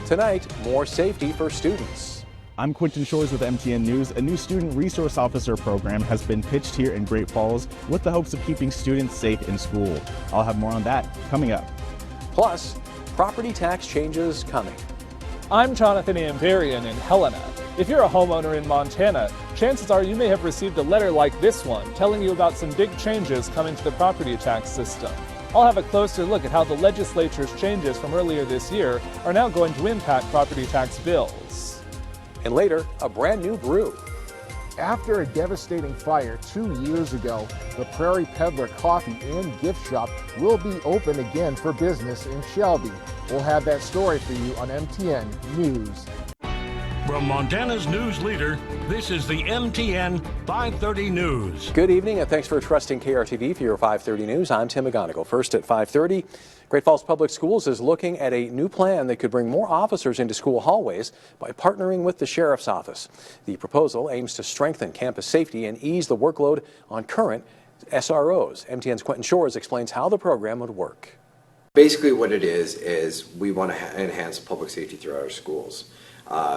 Tonight, more safety for students. I'm Quentin Shores with MTN News. A new student resource officer program has been pitched here in Great Falls with the hopes of keeping students safe in school. I'll have more on that coming up. Plus, property tax changes coming. I'm Jonathan Ambarian in Helena. If you're a homeowner in Montana, chances are you may have received a letter like this one telling you about some big changes coming to the property tax system. I'll have a closer look at how the legislature's changes from earlier this year are now going to impact property tax bills. And later, a brand new brew. After a devastating fire 2 years ago, the Prairie Peddler Coffee and Gift Shop will be open again for business in Shelby. We'll have that story for you on MTN News. From Montana's news leader, this is the MTN 530 News. Good evening and thanks for trusting KRTV for your 530 News. I'm Tim McGonigal. First at 530, Great Falls Public Schools is looking at a new plan that could bring more officers into school hallways by partnering with the Sheriff's Office. The proposal aims to strengthen campus safety and ease the workload on current SROs. MTN's Quentin Shores explains how the program would work. Basically what it is we want to enhance public safety throughout our schools.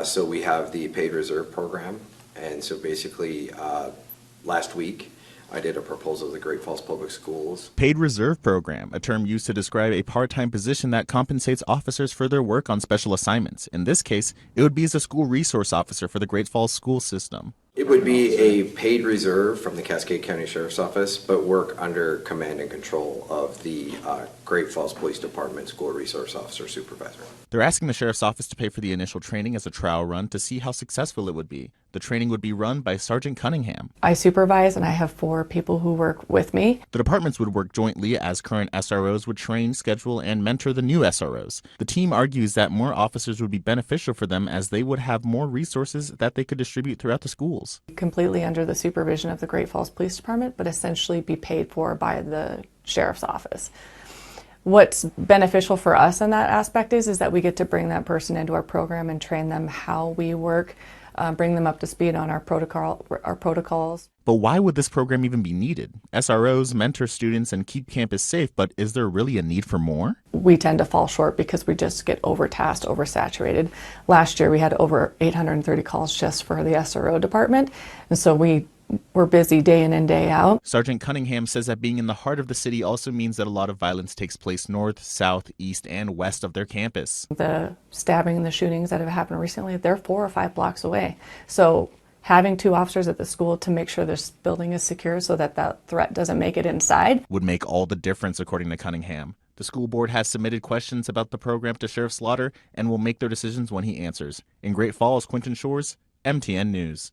So we have the paid reserve program, and so basically last week I did a proposal to the Great Falls Public Schools. Paid reserve program, a term used to describe a part-time position that compensates officers for their work on special assignments. In this case, it would be as a school resource officer for the Great Falls school system. It would be a paid reserve from the Cascade County Sheriff's Office, but work under command and control of the Great Falls Police Department School Resource Officer Supervisor. They're asking the Sheriff's Office to pay for the initial training as a trial run to see how successful it would be. The training would be run by Sergeant Cunningham. I supervise and I have 4 people who work with me. The departments would work jointly as current SROs would train, schedule, and mentor the new SROs. The team argues that more officers would be beneficial for them as they would have more resources that they could distribute throughout the schools. Completely under the supervision of the Great Falls Police Department, but essentially be paid for by the Sheriff's Office. What's beneficial for us in that aspect is that we get to bring that person into our program and train them how we work, bring them up to speed on our protocols. But why would this program even be needed? SROs mentor students and keep campus safe, but is there really a need for more? We tend to fall short because we just get overtasked, oversaturated. Last year we had over 830 calls just for the SRO department, and so we're busy day in and day out. Sergeant Cunningham says that being in the heart of the city also means that a lot of violence takes place north, south, east, and west of their campus. The stabbing and the shootings that have happened recently, they're 4 or 5 blocks away. So having 2 officers at the school to make sure this building is secure so that that threat doesn't make it inside would make all the difference, according to Cunningham. The school board has submitted questions about the program to Sheriff Slaughter and will make their decisions when he answers. In Great Falls, Quentin Shores, MTN News.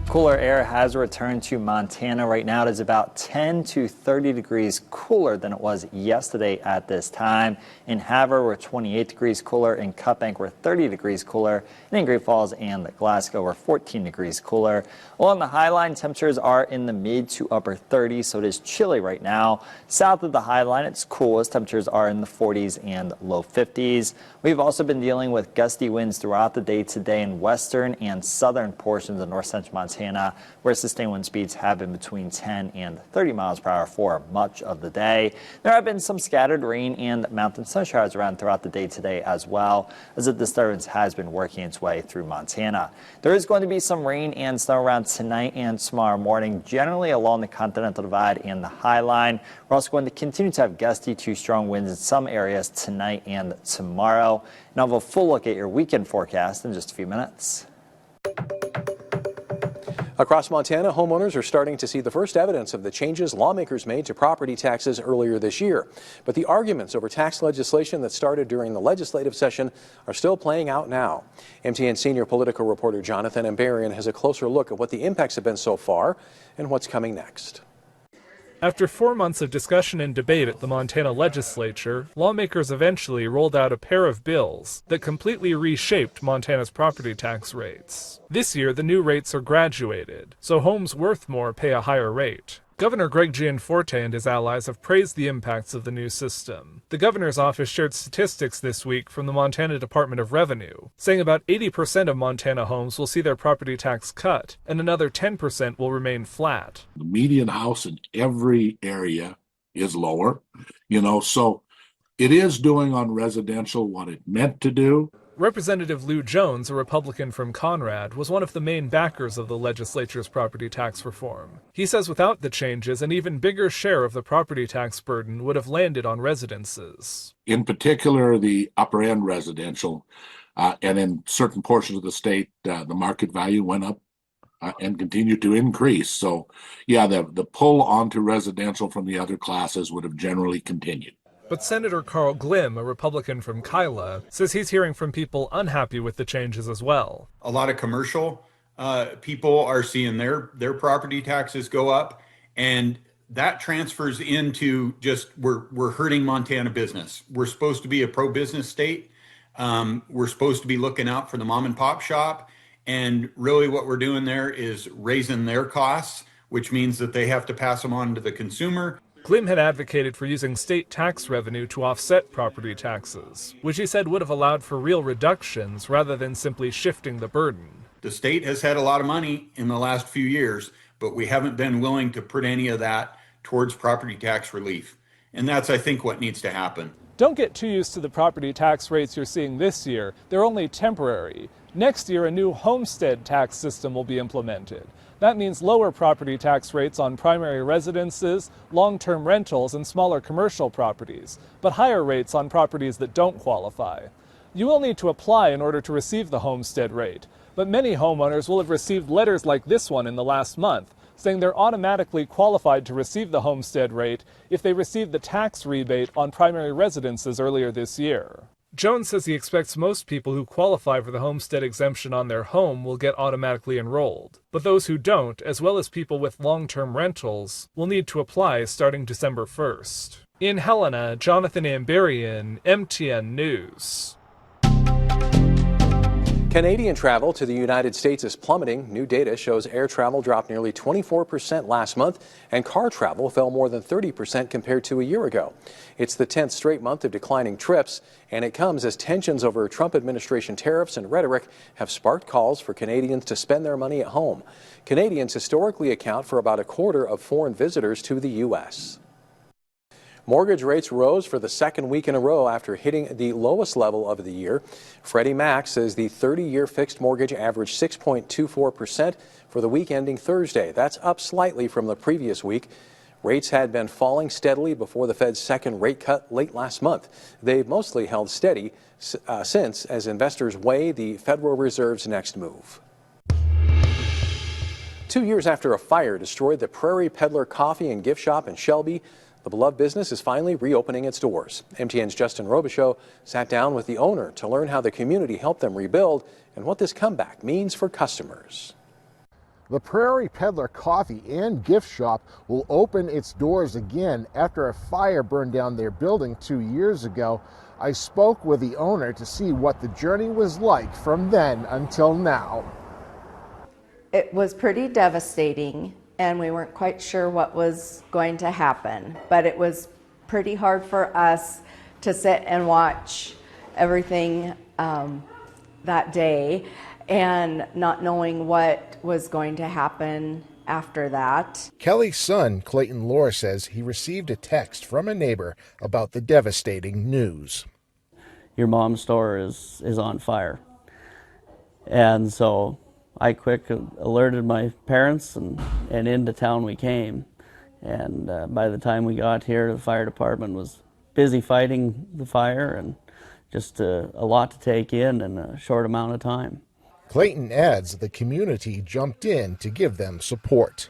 Cooler air has returned to Montana. Right now it is about 10 to 30 degrees cooler than it was yesterday at this time. In Havre, we're 28 degrees cooler. In Cutbank, we're 30 degrees cooler. And in Great Falls and Glasgow, we're 14 degrees cooler. Along the High Line, temperatures are in the mid to upper 30s, so it is chilly right now. South of the High Line, it's coolest. Temperatures are in the 40s and low 50s. We've also been dealing with gusty winds throughout the day today in western and southern portions of north central Montana, where sustained wind speeds have been between 10 and 30 miles per hour for much of the day. There have been some scattered rain and mountain sun showers around throughout the day today as well, as the disturbance has been working its way through Montana. There is going to be some rain and snow around tonight and tomorrow morning, generally along the Continental Divide and the High Line. We're also going to continue to have gusty to strong winds in some areas tonight and tomorrow. And I'll have a full look at your weekend forecast in just a few minutes. Across Montana, homeowners are starting to see the first evidence of the changes lawmakers made to property taxes earlier this year. But the arguments over tax legislation that started during the legislative session are still playing out now. MTN senior political reporter Jonathan Ambarian has a closer look at what the impacts have been so far and what's coming next. After 4 months of discussion and debate at the Montana legislature, lawmakers eventually rolled out a pair of bills that completely reshaped Montana's property tax rates. This year, the new rates are graduated, so homes worth more pay a higher rate. Governor Greg Gianforte and his allies have praised the impacts of the new system. The governor's office shared statistics this week from the Montana Department of Revenue, saying about 80% of Montana homes will see their property tax cut, and another 10% will remain flat. The median house in every area is lower, so It is doing on residential what it meant to do. Representative Lou Jones, a Republican from Conrad, was one of the main backers of the legislature's property tax reform. He says without the changes, an even bigger share of the property tax burden would have landed on residences. In particular, the upper end residential, and in certain portions of the state, the market value went up and continued to increase. So, yeah, the pull onto residential from the other classes would have generally continued. But Senator Carl Glimm, a Republican from Kyla, says he's hearing from people unhappy with the changes as well. A lot of commercial people are seeing their property taxes go up, and that transfers into just we're hurting Montana business. We're supposed to be a pro-business state. We're supposed to be looking out for the mom and pop shop, and really what we're doing there is raising their costs, which means that they have to pass them on to the consumer. Glimm had advocated for using state tax revenue to offset property taxes, which he said would have allowed for real reductions rather than simply shifting the burden. The state has had a lot of money in the last few years, but we haven't been willing to put any of that towards property tax relief. And that's, I think, what needs to happen. Don't get too used to the property tax rates you're seeing this year. They're only temporary. Next year, a new homestead tax system will be implemented. That means lower property tax rates on primary residences, long-term rentals, and smaller commercial properties, but higher rates on properties that don't qualify. You will need to apply in order to receive the homestead rate, but many homeowners will have received letters like this one in the last month, saying they're automatically qualified to receive the homestead rate if they received the tax rebate on primary residences earlier this year. Jones says he expects most people who qualify for the homestead exemption on their home will get automatically enrolled, but those who don't, as well as people with long-term rentals, will need to apply starting December 1st. In Helena, Jonathan Amberian, MTN News. Canadian travel to the United States is plummeting. New data shows air travel dropped nearly 24% last month, and car travel fell more than 30% compared to a year ago. It's the 10th straight month of declining trips, and it comes as tensions over Trump administration tariffs and rhetoric have sparked calls for Canadians to spend their money at home. Canadians historically account for about a quarter of foreign visitors to the U.S. Mortgage rates rose for the second week in a row after hitting the lowest level of the year. Freddie Mac says the 30-year fixed mortgage averaged 6.24% for the week ending Thursday. That's up slightly from the previous week. Rates had been falling steadily before the Fed's second rate cut late last month. They've mostly held steady since as investors weigh the Federal Reserve's next move. 2 years after a fire destroyed the Prairie Peddler Coffee and Gift Shop in Shelby, the beloved business is finally reopening its doors. MTN's Justin Robichaud sat down with the owner to learn how the community helped them rebuild and what this comeback means for customers. The Prairie Peddler Coffee and Gift Shop will open its doors again after a fire burned down their building 2 years ago. I spoke with the owner to see what the journey was like from then until now. It was pretty devastating, and we weren't quite sure what was going to happen, but it was pretty hard for us to sit and watch everything that day and not knowing what was going to happen after that. Kelly's son, Clayton Lohr, says he received a text from a neighbor about the devastating news. Your mom's store is on fire. And so I quick alerted my parents, and into town we came. And by the time we got here, the fire department was busy fighting the fire, and just a lot to take in a short amount of time. Clayton adds the community jumped in to give them support.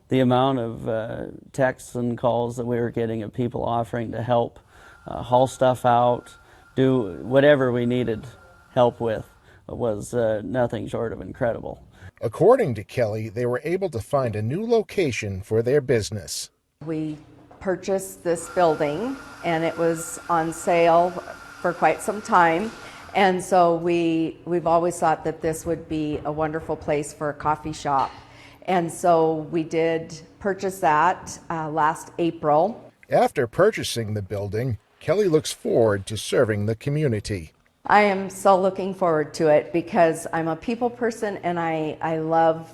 The amount of texts and calls that we were getting of people offering to help haul stuff out, do whatever we needed help with, was nothing short of incredible. According to Kelly, they were able to find a new location for their business. We purchased this building, and it was on sale for quite some time. And so we've always thought that this would be a wonderful place for a coffee shop. And so we did purchase that last April. After purchasing the building, Kelly looks forward to serving the community. I am so looking forward to it because I'm a people person and I love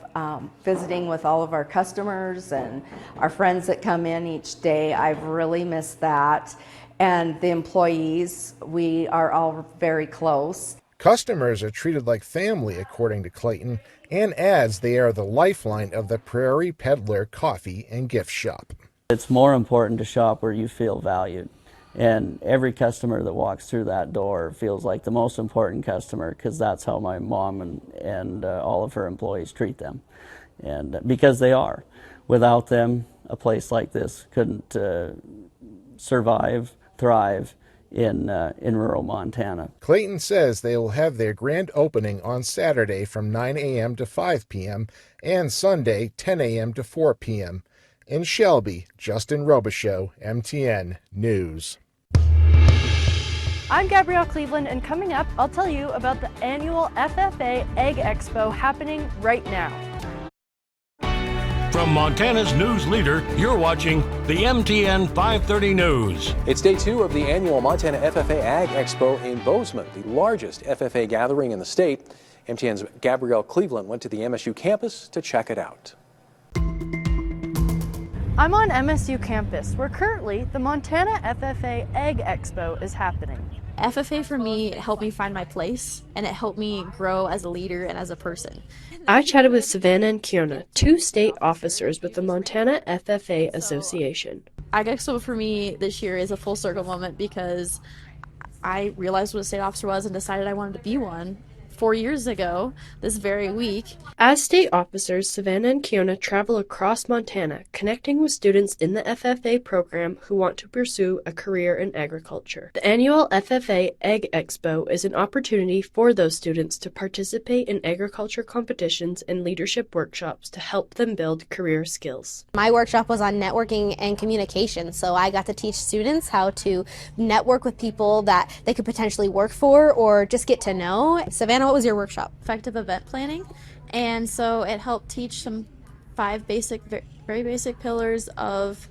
visiting with all of our customers and our friends that come in each day. I've really missed that. And the employees, we are all very close. Customers are treated like family, according to Clayton, and adds they are the lifeline of the Prairie Peddler Coffee and Gift Shop. It's more important to shop where you feel valued. And every customer that walks through that door feels like the most important customer, because that's how my mom and all of her employees treat them. And because they are. Without them, a place like this couldn't survive, thrive in rural Montana. Clayton says they will have their grand opening on Saturday from 9 a.m. to 5 p.m. and Sunday 10 a.m. to 4 p.m. In Shelby, Justin Robichaux, MTN News. I'm Gabrielle Cleveland, and coming up, I'll tell you about the annual FFA Egg Expo happening right now. From Montana's news leader, you're watching the MTN 530 News. It's day 2 of the annual Montana FFA Ag Expo in Bozeman, the largest FFA gathering in the state. MTN's Gabrielle Cleveland went to the MSU campus to check it out. I'm on MSU campus, where currently the Montana FFA Egg Expo is happening. FFA for me helped me find my place, and it helped me grow as a leader and as a person. I chatted with Savannah and Kiona, 2 state officers with the Montana FFA Association. Ag Expo for me this year is a full circle moment because I realized what a state officer was and decided I wanted to be one 4 years ago this very week. As state officers, Savannah and Kiona travel across Montana, connecting with students in the FFA program who want to pursue a career in agriculture. The annual FFA Egg Expo is an opportunity for those students to participate in agriculture competitions and leadership workshops to help them build career skills. My workshop was on networking and communication, so I got to teach students how to network with people that they could potentially work for or just get to know. Savannah, what was your workshop? Effective event planning. And so it helped teach some 5 very basic pillars of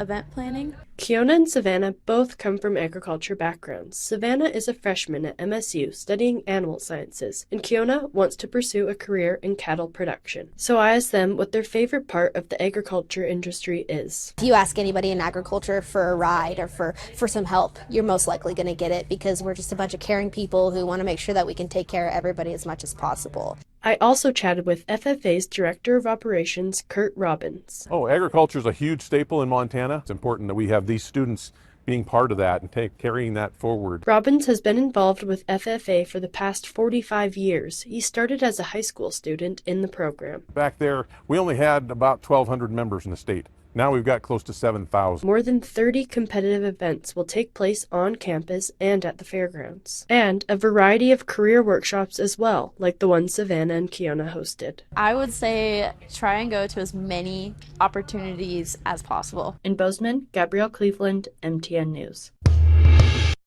event planning. Kiona and Savannah both come from agriculture backgrounds. Savannah is a freshman at MSU studying animal sciences, and Kiona wants to pursue a career in cattle production. So I asked them what their favorite part of the agriculture industry is. If you ask anybody in agriculture for a ride or for some help, you're most likely going to get it because we're just a bunch of caring people who want to make sure that we can take care of everybody as much as possible. I also chatted with FFA's Director of Operations, Kurt Robbins. Agriculture is a huge staple in Montana. It's important that we have these students being part of that and carrying that forward. Robbins has been involved with FFA for the past 45 years. He started as a high school student in the program. Back there, we only had about 1,200 members in the state. Now we've got close to 7,000. More than 30 competitive events will take place on campus and at the fairgrounds. And a variety of career workshops as well, like the one Savannah and Kiona hosted. I would say try and go to as many opportunities as possible. In Bozeman, Gabrielle Cleveland, MTN News.